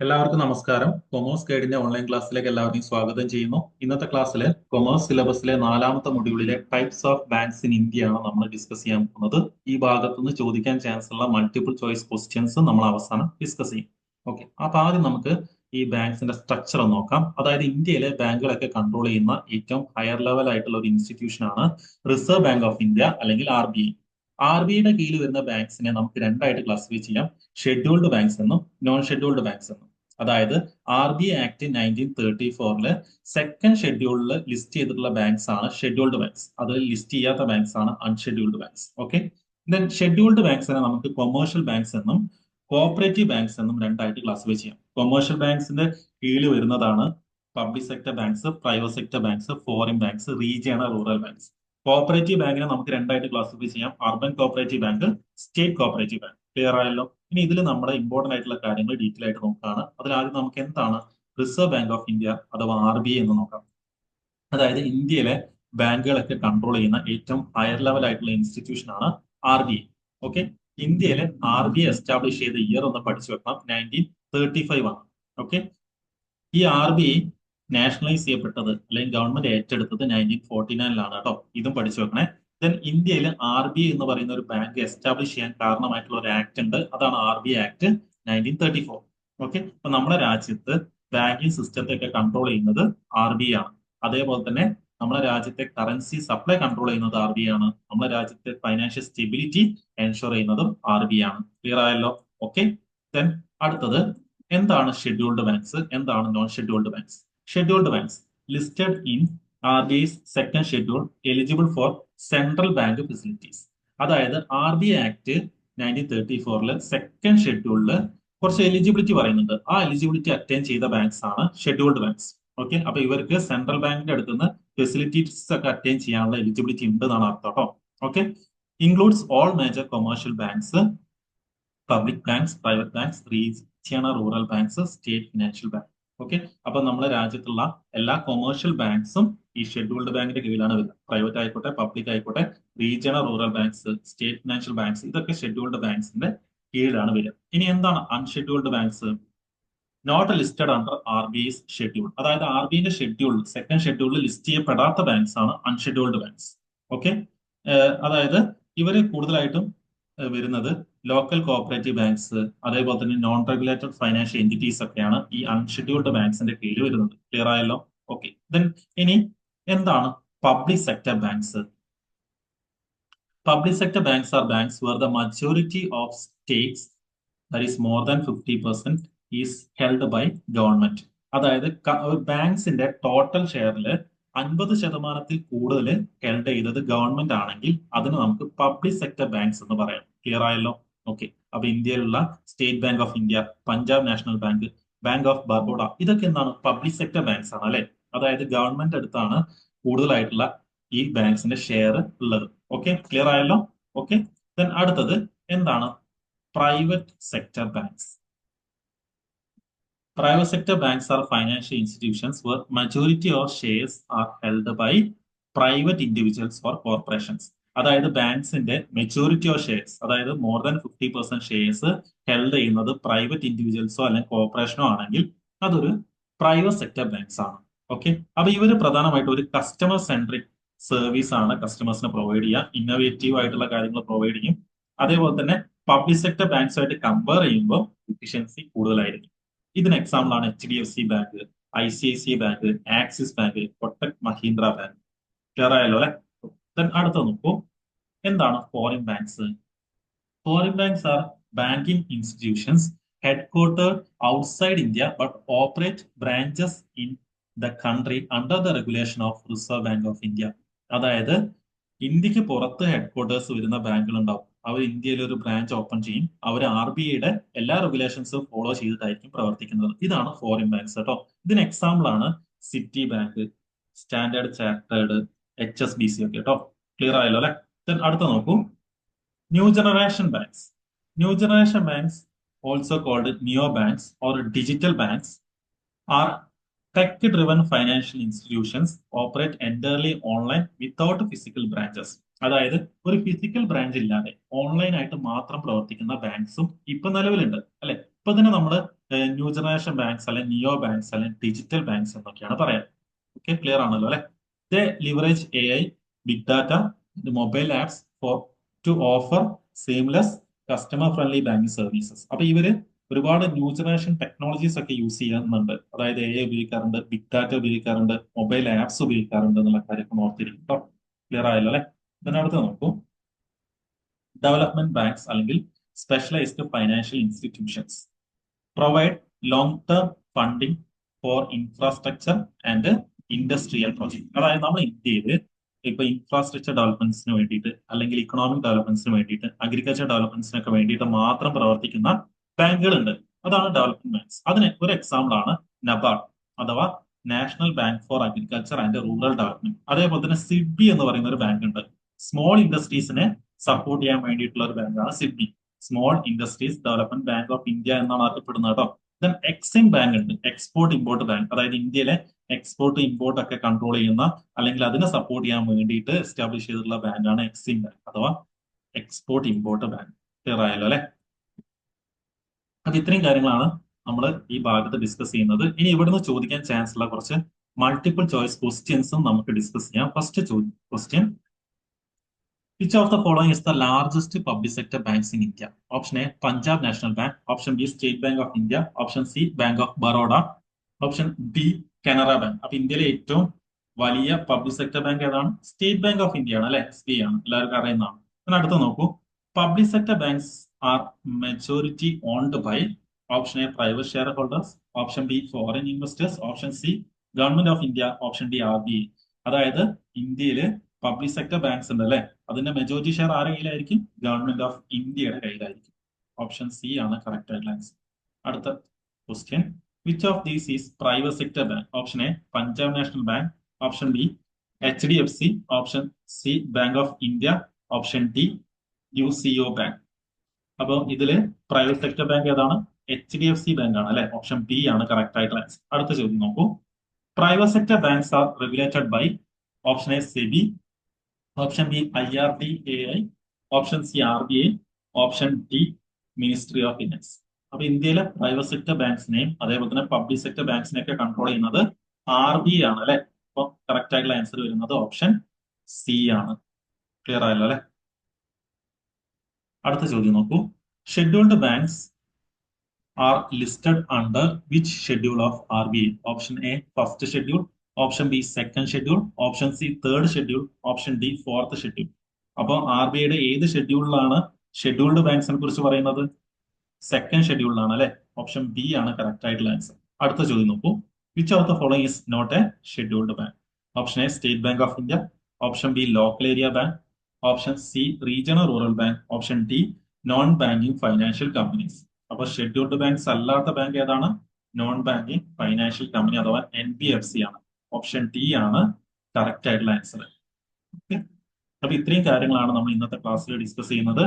എല്ലാവർക്കും നമസ്കാരം. Commerce ഗൈഡിന്റെ online ക്ലാസ്സിലേക്ക് എല്ലാവരെയും സ്വാഗതം ചെയ്യുന്നു. ഇന്നത്തെ ക്ലാസ്സിൽ കൊമേഴ്സ് സിലബസിലെ നാലാമത്തെ മൊഡ്യൂളിലെ types of banks in India ആണ് നമ്മൾ ഡിസ്കസ് ചെയ്യാൻ പോകുന്നത്. ഈ ഭാഗത്തു നിന്ന് ചോദിക്കാൻ ചാൻസ് ഉള്ള മൾട്ടിപ്പിൾ ചോയ്സ് ക്വസ്റ്റ്യൻസ് നമ്മൾ അവസാനം ഡിസ്കസ് ചെയ്യും. ഓക്കെ, അപ്പൊ ആദ്യം നമുക്ക് ഈ ബാങ്ക്സിന്റെ സ്ട്രക്ചർ നോക്കാം. അതായത് ഇന്ത്യയിലെ ബാങ്കുകളൊക്കെ കൺട്രോൾ ചെയ്യുന്ന ഏറ്റവും ഹയർ ലെവൽ ആയിട്ടുള്ള ഒരു ഇൻസ്റ്റിറ്റ്യൂഷൻ ആണ് റിസർവ് ബാങ്ക് ഓഫ് ഇന്ത്യ അല്ലെങ്കിൽ RBI. RBIയുടെ കീഴിൽ വരുന്ന ബാങ്ക്സിനെ നമുക്ക് രണ്ടായിട്ട് ക്ലാസിഫൈ ചെയ്യാം: ഷെഡ്യൂൾഡ് ബാങ്ക്സ് എന്നും നോൺ ഷെഡ്യൂൾഡ് ബാങ്ക്സ് എന്നും. അതായത് RBI ആക്ട് 1934 സെക്കൻഡ് ഷെഡ്യൂളിൽ ലിസ്റ്റ് ചെയ്തിട്ടുള്ള ബാങ്ക്സ് ആണ് ഷെഡ്യൂൾഡ് ബാങ്ക്സ്. അതിൽ ലിസ്റ്റ് ചെയ്യാത്ത ബാങ്ക്സ് ആണ് unscheduled banks. Okay, then scheduled ബാങ്ക്സിനെ നമുക്ക് കൊമേഴ്ഷ്യൽ ബാങ്ക്സ് എന്നും കോപ്പറേറ്റീവ് ബാങ്ക്സ് എന്നും രണ്ടായിട്ട് ക്ലാസിഫൈ ചെയ്യാം. കൊമേഴ്ഷ്യൽ ബാങ്ക്സിന്റെ കീഴിൽ വരുന്നതാണ് public sector banks, private sector banks, foreign banks, regional rural banks. Cooperative ബാങ്കിനെ നമുക്ക് രണ്ടായിട്ട് ക്ലാസിഫൈ ചെയ്യാം: urban cooperative bank, state cooperative bank. Clear ആയല്ലോ? ഇനി ഇതിൽ നമ്മുടെ ഇമ്പോർട്ടന്റ് ആയിട്ടുള്ള കാര്യങ്ങൾ ഡീറ്റെയിൽ ആയിട്ട് നോക്കുകയാണ്. അതിലാദ്യം നമുക്ക് എന്താണ് റിസർവ് ബാങ്ക് ഓഫ് ഇന്ത്യ അഥവാ RBI എന്ന് നോക്കാം. അതായത് ഇന്ത്യയിലെ ബാങ്കുകളൊക്കെ കൺട്രോൾ ചെയ്യുന്ന ഏറ്റവും ഹയർ ലെവൽ ആയിട്ടുള്ള ഇൻസ്റ്റിറ്റ്യൂഷൻ ആണ് RBI. ഓക്കെ, ഇന്ത്യയിലെ RBI എസ്റ്റാബ്ലിഷ് ചെയ്ത ഇയർ ഒന്ന് പഠിച്ചു വെക്കണം: 1935 ആണ്. ഓക്കെ, ഈ RBI നാഷണലൈസ് ചെയ്യപ്പെട്ടത് അല്ലെങ്കിൽ ഗവൺമെന്റ് ഏറ്റെടുത്തത് 1949 കേട്ടോ. ഇതും പഠിച്ചു വെക്കണേ. ദെൻ ഇന്ത്യയിൽ RBI എന്ന് പറയുന്ന ഒരു ബാങ്ക് എസ്റ്റാബ്ലിഷ് ചെയ്യാൻ കാരണമായിട്ടുള്ള ഒരു ആക്ട് ഉണ്ട്. അതാണ് RBI ആക്ട് 1934. ഓക്കെ, അപ്പൊ നമ്മുടെ രാജ്യത്ത് ബാങ്കിങ് സിസ്റ്റത്തെ ഒക്കെ കൺട്രോൾ ചെയ്യുന്നത് RBI ആണ്. അതേപോലെ തന്നെ നമ്മുടെ രാജ്യത്തെ കറൻസി സപ്ലൈ കൺട്രോൾ ചെയ്യുന്നത് RBI ആണ്. നമ്മുടെ രാജ്യത്തെ ഫൈനാൻഷ്യൽ സ്റ്റെബിലിറ്റി എൻഷുർ ചെയ്യുന്നതും RBI ആണ്. ക്ലിയർ ആയല്ലോ? ഓക്കെ, ദെൻ അടുത്തത് എന്താണ് ഷെഡ്യൂൾഡ് ബാങ്ക്സ്, എന്താണ് non scheduled banks? Scheduled banks listed in RBI's second schedule, eligible for central bank facilities. അതായത് RBI ആക്ട് 1934 സെക്കൻഡ് ഷെഡ്യൂളില് കുറച്ച് എലിജിബിലിറ്റി പറയുന്നുണ്ട്. ആ എലിജിബിലിറ്റി അറ്റൈൻ ചെയ്ത ബാങ്ക്സ് ആണ് ഷെഡ്യൂൾഡ് ബാങ്ക്സ്. ഓക്കെ, അപ്പൊ ഇവർക്ക് സെൻട്രൽ ബാങ്കിന്റെ അടുത്ത് നിന്ന് ഫെസിലിറ്റീസ് ഒക്കെ അറ്റൈൻ ചെയ്യാനുള്ള എലിജിബിലിറ്റി ഉണ്ട് എന്നാണ് അർത്ഥം കേട്ടോ. Okay, includes all major commercial banks, public banks, private banks, regional rural banks, state financial bank. Okay, അപ്പൊ നമ്മുടെ രാജ്യത്തുള്ള എല്ലാ കൊമേഴ്ഷ്യൽ ബാങ്ക്സും ഈ ഷെഡ്യൂൾഡ് ബാങ്കിന്റെ കീഴിലാണ് വരുന്നത്. പ്രൈവറ്റ് ആയിക്കോട്ടെ, പബ്ലിക് ആയിക്കോട്ടെ, regional rural banks, state financial banks, ഇതൊക്കെ ഷെഡ്യൂൾഡ് ബാങ്ക്സിന്റെ കീഴിലാണ് വരിക. ഇനി എന്താണ് unscheduled banks? Not listed under RBI's schedule. അതായത് RBIന്റെ ഷെഡ്യൂൾ, സെക്കൻഡ് ഷെഡ്യൂളിൽ ലിസ്റ്റ് ചെയ്യപ്പെടാത്ത ബാങ്ക്സ് ആണ് അൺഷെഡ്യൂൾഡ് ബാങ്ക്സ്. ഓക്കെ, അതായത് ഇവര് കൂടുതലായിട്ടും വരുന്നത് ലോക്കൽ കോഓപ്പറേറ്റീവ് ബാങ്ക്സ്, അതേപോലെ തന്നെ നോൺ റെഗുലേറ്റഡ് ഫൈനാൻഷ്യൽ എൻറ്റിറ്റീസ് ഒക്കെയാണ് ഈ അൺഷെഡ്യൂൾഡ് ബാങ്ക്സിന്റെ കീഴിൽ വരുന്നത്. ക്ലിയർ ആയല്ലോ? ഓക്കെ, ദെൻ ഇനി എന്താണ് public sector banks? Public sector banks are banks where the majority of stakes, that is more than 50%, is held by government. അതായത് ബാങ്ക്സിന്റെ ടോട്ടൽ ഷെയറിൽ 50% കൂടുതൽ ഹെൽഡ് ചെയ്തത് ഗവൺമെന്റ് ആണെങ്കിൽ അതിന് നമുക്ക് പബ്ലിക് സെക്ടർ ബാങ്ക്സ് എന്ന് പറയാം. ക്ലിയർ ആയല്ലോ? ഓക്കെ, അപ്പൊ ഇന്ത്യയിലുള്ള state bank of India, Punjab national bank, bank of Baroda, ഇതൊക്കെ എന്താണ്? പബ്ലിക് സെക്ടർ ബാങ്ക്സ് ആണ് അല്ലെ? അതായത് ഗവൺമെന്റ് അടുത്താണ് കൂടുതലായിട്ടുള്ള ഈ ബാങ്ക്സിന്റെ ഷെയർ ഉള്ളത്. ഓക്കെ, ക്ലിയർ ആയല്ലോ? ഓക്കെ, ദെൻ അടുത്തത് എന്താണ്? Private sector banks. Private sector banks are financial institutions where majority of shares are held by private individuals or corporations. അതായത് ബാങ്ക്സിന്റെ മെച്ചൂരിറ്റി ഓഫ് ഷെയർസ്, അതായത് മോർ ദാൻ 50% ഷെയർസ് ഹെൽഡ് ചെയ്യുന്നത് private ഇൻഡിവിജ്വൽസോ അല്ലെങ്കിൽ കോർപ്പറേഷനോ ആണെങ്കിൽ അതൊരു private sector banks ആണ്. Okay, അപ്പൊ ഇവര് പ്രധാനമായിട്ട് ഒരു കസ്റ്റമർ സെൻട്രിക് സർവീസ് ആണ് കസ്റ്റമേഴ്സിന് പ്രൊവൈഡ് ചെയ്യുക. ഇന്നോവേറ്റീവ് ആയിട്ടുള്ള കാര്യങ്ങൾ പ്രൊവൈഡ് ചെയ്യും. അതേപോലെ തന്നെ പബ്ലിക് സെക്ടർ ബാങ്ക്സുമായിട്ട് കമ്പയർ ചെയ്യുമ്പോൾ എഫിഷ്യൻസി കൂടുതലായിരിക്കും. ഇതിന് എക്സാമ്പിൾ ആണ് HDFC bank, ICICI bank, axis bank, Kotak Mahindra bank. Clear ആയല്ലോ അല്ലെ? അടുത്ത നോക്കൂ, എന്താണ് foreign banks? Foreign banks are banking institutions headquartered outside India but operate branches in the country under the regulation of Reserve Bank of India. അതായത് ഇന്ത്യക്ക് പുറത്ത് headquarters വരുന്ന ബാങ്കുകൾ ഉണ്ടാവും. അവർ ഇന്ത്യയിൽ ഒരു ബ്രാഞ്ച് ഓപ്പൺ ചെയ്യും. അവർ RBIയുടെ എല്ലാ റെഗുലേഷൻസും ഫോളോ ചെയ്തിട്ടായിരിക്കും പ്രവർത്തിക്കുന്നത്. ഇതാണ് ഫോറിൻ ബാങ്ക്സ് കേട്ടോ. ഇതിന് എക്സാമ്പിൾ ആണ് city bank, standard chartered, HSBC ഒക്കെ കേട്ടോ. ക്ലിയർ ആയല്ലോ അല്ലെ? അടുത്ത നോക്കൂ, New generation banks. New generation banks, also called neobanks or digital banks, are tech-driven financial institutions operate entirely online without physical branches. അതായത് ഒരു ഫിസിക്കൽ ബ്രാഞ്ച് ഇല്ലാതെ ഓൺലൈൻ ആയിട്ട് മാത്രം പ്രവർത്തിക്കുന്ന ബാങ്ക്സും ഇപ്പൊ നിലവിലുണ്ട് അല്ലെ? ഇപ്പൊ തന്നെ നമ്മൾ ന്യൂ ജനറേഷൻ ബാങ്ക്സ് അല്ലെങ്കിൽ നിയോ ബാങ്ക്സ് അല്ലെങ്കിൽ ഡിജിറ്റൽ ബാങ്ക്സ് എന്നൊക്കെയാണ് പറയാം. ഓക്കെ, ക്ലിയർ ആണല്ലോ അല്ലെ? They leverage AI, big data, mobile apps for to offer seamless customer friendly banking services. അപ്പൊ ഇവര് ഒരുപാട് ന്യൂ ജനറേഷൻ ടെക്നോളജീസ് ഒക്കെ യൂസ് ചെയ്യുന്നുണ്ട്. അതായത് AI ഉപയോഗിക്കാറുണ്ട്, ബിഗ് ഡാറ്റ ഉപയോഗിക്കാറുണ്ട്, മൊബൈൽ ആപ്സ് ഉപയോഗിക്കാറുണ്ട് എന്നുള്ള കാര്യമൊക്കെ ഓർത്തിരിക്കും കേട്ടോ. ക്ലിയർ ആയല്ലോ അല്ലെ? ഇതിനടുത്ത് നോക്കൂ, ഡെവലപ്മെന്റ് ബാങ്ക്സ് അല്ലെങ്കിൽ specialised financial institutions provide long term funding for infrastructure and industrial project. അതായത് നമ്മൾ ഇന്ത്യയിൽ ഇപ്പൊ ഇൻഫ്രാസ്ട്രക്ചർ ഡെവലപ്മെന്റ്സിന് വേണ്ടിയിട്ട് അല്ലെങ്കിൽ ഇക്കണോമിക് ഡെവലപ്മെന്റ്സിന് വേണ്ടിയിട്ട് അഗ്രികൾച്ചർ ഡെവലപ്മെന്റ്സിനൊക്കെ വേണ്ടിയിട്ട് മാത്രം പ്രവർത്തിക്കുന്ന ബാങ്കുകളുണ്ട്. അതാണ് ഡെവലപ്മെന്റ് ബാങ്ക്സ്. അതിന് ഒരു എക്സാമ്പിൾ ആണ് നബാർഡ് അഥവാ national bank for agriculture and rural development. അതേപോലെ തന്നെ സിഡ്ബി എന്ന് പറയുന്ന ഒരു ബാങ്ക് ഉണ്ട്. സ്മോൾ ഇൻഡസ്ട്രീസിനെ സപ്പോർട്ട് ചെയ്യാൻ വേണ്ടിയിട്ടുള്ള ഒരു ബാങ്കാണ് SIDBI. Small industries development bank of India എന്നാണ് അറിയപ്പെടുന്നത് കേട്ടോ. ദെൻ എക്സിം ബാങ്ക് ഉണ്ട്, എക്സ്പോർട്ട് ഇമ്പോർട്ട് ബാങ്ക്. അതായത് ഇന്ത്യയിലെ എക്സ്പോർട്ട് ഇമ്പോർട്ട് ഒക്കെ കൺട്രോൾ ചെയ്യുന്ന അല്ലെങ്കിൽ അതിനെ സപ്പോർട്ട് ചെയ്യാൻ വേണ്ടിയിട്ട് എസ്റ്റാബ്ലിഷ് ചെയ്തിട്ടുള്ള ബാങ്കാണ് എക്സിം ബാങ്ക് അഥവാ എക്സ്പോർട്ട് ഇമ്പോർട്ട് ബാങ്ക്. ക്ലിയർ ആയല്ലോ അല്ലെ? അപ്പൊ ഇത്രയും കാര്യങ്ങളാണ് നമ്മൾ ഈ ഭാഗത്ത് ഡിസ്കസ് ചെയ്യുന്നത്. ഇനി ഇവിടുന്ന് ചോദിക്കാൻ ചാൻസ് ഉള്ള കുറച്ച് മൾട്ടിപ്പിൾ ചോയ്സ് ക്വസ്റ്റ്യൻസും നമുക്ക് ഡിസ്കസ് ചെയ്യാം. First question, which of the following is the largest public sector banks in India? Option A, Punjab National Bank. Option B, State Bank of India. Option C, Bank of Baroda. Option D, Canara Bank. അപ്പൊ ഇന്ത്യയിലെ ഏറ്റവും വലിയ public sector bank ഏതാണ്? State bank of India ആണ് അല്ലെ? SBI ആണ്, എല്ലാവർക്കും അറിയുന്നതാണ്. പിന്നെ അടുത്ത നോക്കൂ, public sector banks are majority owned by. Option A, private shareholders. Option B, foreign investors. Option C, government of India. Option D, RBI. അതായത് ഇന്ത്യയില് പബ്ലിക് സെക്ടർ ബാങ്ക്സ് ഉണ്ട് അല്ലെ? അതിന്റെ മെജോറിറ്റി ഷെയർ ആരുടെ കയ്യിലായിരിക്കും? ഗവൺമെന്റ് ഓഫ് ഇന്ത്യയുടെ കയ്യിലായിരിക്കും. Option C ആണ് correct ആയിട്ടുള്ള ആൻസർ. അടുത്ത question, which of these is private sector bank? Option A, Punjab national bank. Option B, HDFC. Option C, bank of India. Option D, UCO bank. അപ്പോൾ ഇതില് private sector bank ഏതാണ്? HDFC bank ആണ് അല്ലെ? Option B ആണ് correct ആയിട്ടുള്ള answer. അടുത്ത ചോദ്യം നോക്കൂ, private sector banks are regulated by. Option A, SEBI. Option B, IRDAI. Option C, RBI. Option D, ministry of finance. അപ്പൊ ഇന്ത്യയിലെ പ്രൈവറ്റ് സെക്ടർ ബാങ്ക്സിനെയും അതേപോലെ തന്നെ പബ്ലിക് സെക്ടർ ബാങ്ക്സിനെ ഒക്കെ കൺട്രോൾ ചെയ്യുന്നത് RBI ആണ് അല്ലെ? അപ്പൊ കറക്റ്റ് ആയിട്ടുള്ള ആൻസർ വരുന്നത് ഓപ്ഷൻ സി ആണ്. ക്ലിയർ ആയല്ലോ അല്ലെ? അടുത്ത ചോദ്യം നോക്കൂ, scheduled banks are listed under which schedule of RBI? Option A, first schedule. Option B, second schedule. Option C, third schedule. Option D, fourth schedule. അപ്പോൾ RBIയുടെ ഏത് ഷെഡ്യൂളിലാണ് ഷെഡ്യൂൾഡ് ബാങ്ക്സിനെ കുറിച്ച് പറയുന്നത്? സെക്കൻഡ് ഷെഡ്യൂളിലാണ് അല്ലെ? ഓപ്ഷൻ ബി ആണ് കറക്റ്റ് ആയിട്ടുള്ള ആൻസർ. അടുത്ത ചോദ്യം നോക്കൂ, which of the following is not a scheduled bank? Option A, state bank of India. Option B, local area bank. Option C, regional rural bank. Option D, non banking financial companies. അപ്പൊ scheduled banks അല്ലാത്ത bank ഏതാണ്? Non banking financial company അഥവാ NBFC ആണ്. Option D ആണ് correct ആയിട്ടുള്ള answer. Okay, അപ്പൊ ഇത്രയും കാര്യങ്ങളാണ് നമ്മൾ ഇന്നത്തെ ക്ലാസ്സിൽ ഡിസ്കസ് ചെയ്യുന്നത്.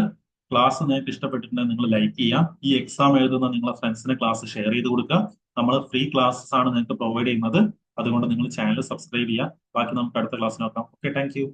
ക്ലാസ് നിങ്ങൾക്ക് ഇഷ്ടപ്പെട്ടിട്ടുണ്ടെങ്കിൽ നിങ്ങൾ ലൈക്ക് ചെയ്യാം. ഈ എക്സാം എഴുതുന്ന നിങ്ങളെ ഫ്രണ്ട്സിന് ക്ലാസ് ഷെയർ ചെയ്ത് കൊടുക്കുക. നമ്മൾ ഫ്രീ ക്ലാസ്സസ് ആണ് നിങ്ങൾക്ക് പ്രൊവൈഡ് ചെയ്യുന്നത്. അതുകൊണ്ട് നിങ്ങൾ ചാനൽ സബ്സ്ക്രൈബ് ചെയ്യുക. ബാക്കി നമുക്ക് അടുത്ത ക്ലാസ് നോക്കാം. Okay, thank you.